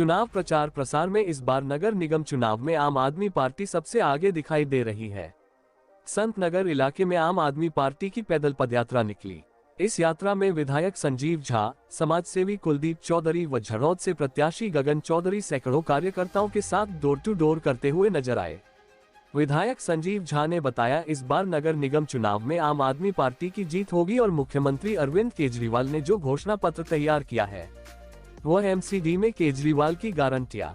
चुनाव प्रचार प्रसार में इस बार नगर निगम चुनाव में आम आदमी पार्टी सबसे आगे दिखाई दे रही है। संत नगर इलाके में आम आदमी पार्टी की पैदल पदयात्रा निकली। इस यात्रा में विधायक संजीव झा, समाजसेवी कुलदीप चौधरी व झरोद से प्रत्याशी गगन चौधरी सैकड़ों कार्यकर्ताओं के साथ डोर टू डोर करते हुए नजर आए। विधायक संजीव झा ने बताया, इस बार नगर निगम चुनाव में आम आदमी पार्टी की जीत होगी और मुख्यमंत्री अरविंद केजरीवाल ने जो घोषणा पत्र तैयार किया है वह एमसीडी में केजरीवाल की गारंटियां,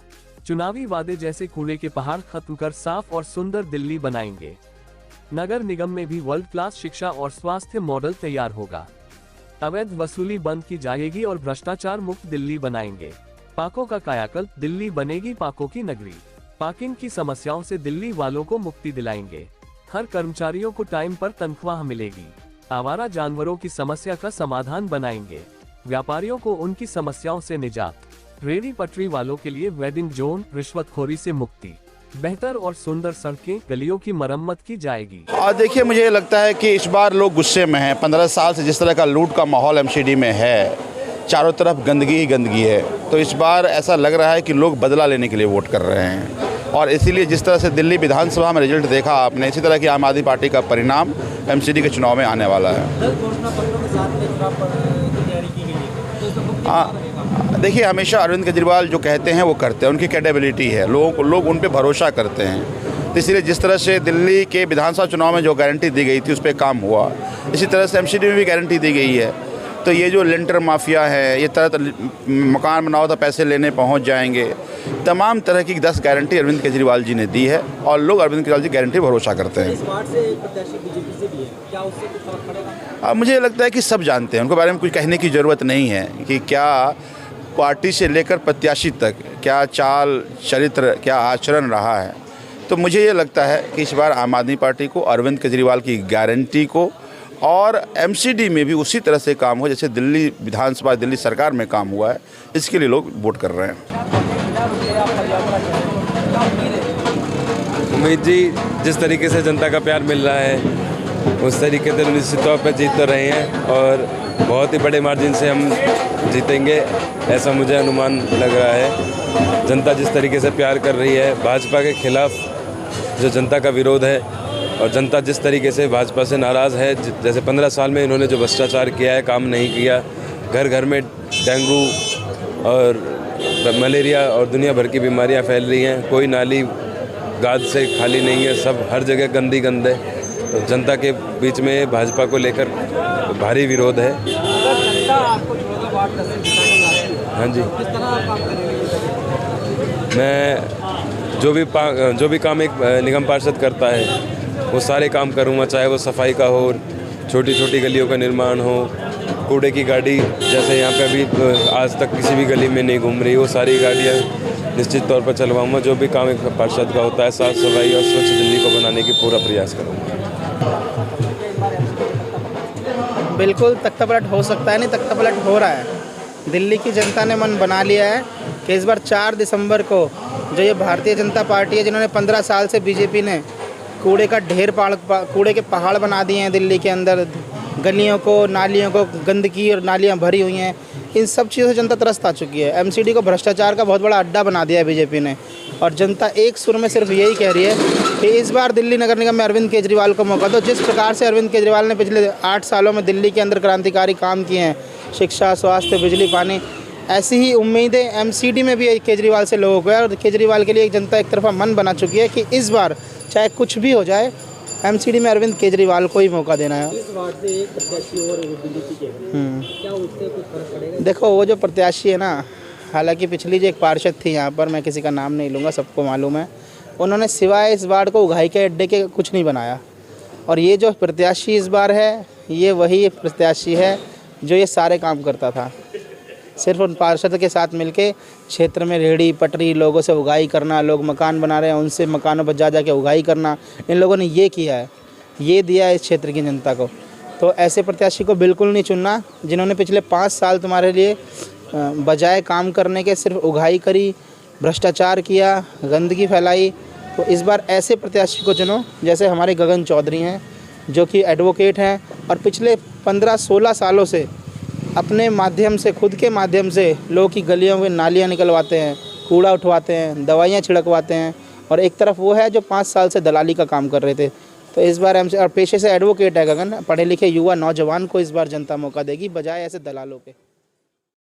चुनावी वादे जैसे कूड़े के पहाड़ खत्म कर साफ और सुंदर दिल्ली बनाएंगे। नगर निगम में भी वर्ल्ड क्लास शिक्षा और स्वास्थ्य मॉडल तैयार होगा। अवैध वसूली बंद की जाएगी और भ्रष्टाचार मुक्त दिल्ली बनाएंगे। पाकों का कायाकल्प, दिल्ली बनेगी पाकों की नगरी। पार्किंग की समस्याओं से दिल्ली वालों को मुक्ति दिलाएंगे। हर कर्मचारियों को टाइम पर तनख्वाह मिलेगी। आवारा जानवरों की समस्या का समाधान बनाएंगे। व्यापारियों को उनकी समस्याओं से निजात। रेहड़ी पटरी वालों के लिए वेडिंग जोन, रिश्वतखोरी से मुक्ति। बेहतर और सुंदर सड़कें, गलियों की मरम्मत की जाएगी। और देखिए, मुझे लगता है कि इस बार लोग गुस्से में हैं। 15 साल से जिस तरह का लूट का माहौल एमसीडी में है, चारों तरफ गंदगी ही गंदगी है, तो इस बार ऐसा लग रहा है कि लोग बदला लेने के लिए वोट कर रहे हैं। और इसीलिए जिस तरह से दिल्ली विधानसभा में रिजल्ट देखा आपने, इसी तरह की आम आदमी पार्टी का परिणाम एमसीडी के चुनाव में आने वाला है। देखिए, हमेशा अरविंद केजरीवाल जो कहते हैं वो करते हैं, उनकी कैपेबिलिटी है, लोग उन पे भरोसा करते हैं। तो इसलिए जिस तरह से दिल्ली के विधानसभा चुनाव में जो गारंटी दी गई थी उस पर काम हुआ, इसी तरह से एमसीडी में भी गारंटी दी गई है। तो ये जो लेंटर माफिया है, ये तरह मकान बनाओ तो पैसे लेने पहुंच जाएंगे, तमाम तरह की 10 गारंटी अरविंद केजरीवाल जी ने दी है और लोग अरविंद केजरीवाल जी गारंटी भरोसा करते हैं। मुझे लगता है कि सब जानते हैं, उनके बारे में कुछ कहने की ज़रूरत नहीं है कि क्या पार्टी से लेकर प्रत्याशी तक क्या चाल चरित्र, क्या आचरण रहा है। तो मुझे ये लगता है कि इस बार आम आदमी पार्टी को अरविंद केजरीवाल की गारंटी को और एमसीडी में भी उसी तरह से काम हो जैसे दिल्ली विधानसभा, दिल्ली सरकार में काम हुआ है, इसके लिए लोग वोट कर रहे हैं। उम्मीद जी, जिस तरीके से जनता का प्यार मिल रहा है उस तरीके से निश्चित तौर पर जीत तो रहे हैं और बहुत ही बड़े मार्जिन से हम जीतेंगे, ऐसा मुझे अनुमान लग रहा है। जनता जिस तरीके से प्यार कर रही है, भाजपा के खिलाफ जो जनता का विरोध है और जनता जिस तरीके से भाजपा से नाराज़ है, जैसे 15 साल में इन्होंने जो भ्रष्टाचार किया है, काम नहीं किया, घर घर में डेंगू और मलेरिया और दुनिया भर की बीमारियां फैल रही हैं, कोई नाली गाद से खाली नहीं है, सब हर जगह गंदी गंद है। तो जनता के बीच में भाजपा को लेकर भारी विरोध है। हाँ जी, मैं जो भी काम एक निगम पार्षद करता है वो सारे काम करूँगा, चाहे वो सफाई का हो, छोटी छोटी गलियों का निर्माण हो, कूड़े की गाड़ी जैसे यहाँ पे अभी आज तक किसी भी गली में नहीं घूम रही, वो सारी गाड़ियाँ निश्चित तौर पर चलवाऊँगा। जो भी काम एक पार्षद का होता है, साफ सफाई और स्वच्छ दिल्ली को बनाने की पूरा प्रयास करूँगा। बिल्कुल तख्तापलट हो सकता है, नहीं तख्तापलट हो रहा है। दिल्ली की जनता ने मन बना लिया है कि इस बार 4 दिसंबर को जो ये भारतीय जनता पार्टी है, जिन्होंने 15 साल से बीजेपी ने कूड़े का ढेर कूड़े के पहाड़ बना दिए हैं दिल्ली के अंदर, गलियों को, नालियों को गंदगी और नालियां भरी हुई हैं, इन सब चीज़ों से जनता त्रस्त आ चुकी है। एमसीडी को भ्रष्टाचार का बहुत बड़ा अड्डा बना दिया है बीजेपी ने और जनता एक सुर में सिर्फ यही कह रही है कि इस बार दिल्ली नगर निगम में अरविंद केजरीवाल को मौका दो। जिस प्रकार से अरविंद केजरीवाल ने पिछले 8 सालों में दिल्ली के अंदर क्रांतिकारी काम किए हैं, शिक्षा, स्वास्थ्य, बिजली, पानी, ऐसी ही उम्मीदें एमसीडी में भी केजरीवाल से लोगों को है और केजरीवाल के लिए जनता एक तरफा मन बना चुकी है कि इस बार चाहे कुछ भी हो जाए, एमसीडी में अरविंद केजरीवाल को ही मौका देना है। इस वार्ड से एक प्रत्याशी और दिल्ली के क्या उससे कुछ फर्क पड़ेगा? देखो, वो जो प्रत्याशी है ना, हालांकि पिछली जो एक पार्षद थी यहाँ पर, मैं किसी का नाम नहीं लूँगा, सबको मालूम है, उन्होंने सिवाय इस वार्ड को उगाई के अड्डे के कुछ नहीं बनाया। और ये जो प्रत्याशी इस बार है, ये वही प्रत्याशी है जो ये सारे काम करता था। सिर्फ उन पार्षद के साथ मिलके क्षेत्र में रेहड़ी पटरी लोगों से उगाई करना, लोग मकान बना रहे हैं उनसे मकानों पर जा के उगाई करना, इन लोगों ने ये किया है, ये दिया है इस क्षेत्र की जनता को। तो ऐसे प्रत्याशी को बिल्कुल नहीं चुनना जिन्होंने पिछले 5 साल तुम्हारे लिए बजाय काम करने के सिर्फ उगाई करी, भ्रष्टाचार किया, गंदगी फैलाई। तो इस बार ऐसे प्रत्याशी को चुनो जैसे हमारे गगन चौधरी हैं, जो कि एडवोकेट हैं और पिछले 15-16 सालों से अपने माध्यम से, खुद के माध्यम से लोगों की गलियों में नालियाँ निकलवाते हैं, कूड़ा उठवाते हैं, दवाइयाँ छिड़कवाते हैं, और एक तरफ वो है जो 5 साल से दलाली का काम कर रहे थे। तो इस बार एमसी और पेशे से एडवोकेट है गगन, पढ़े लिखे युवा नौजवान को इस बार जनता मौका देगी बजाय ऐसे दलालों के।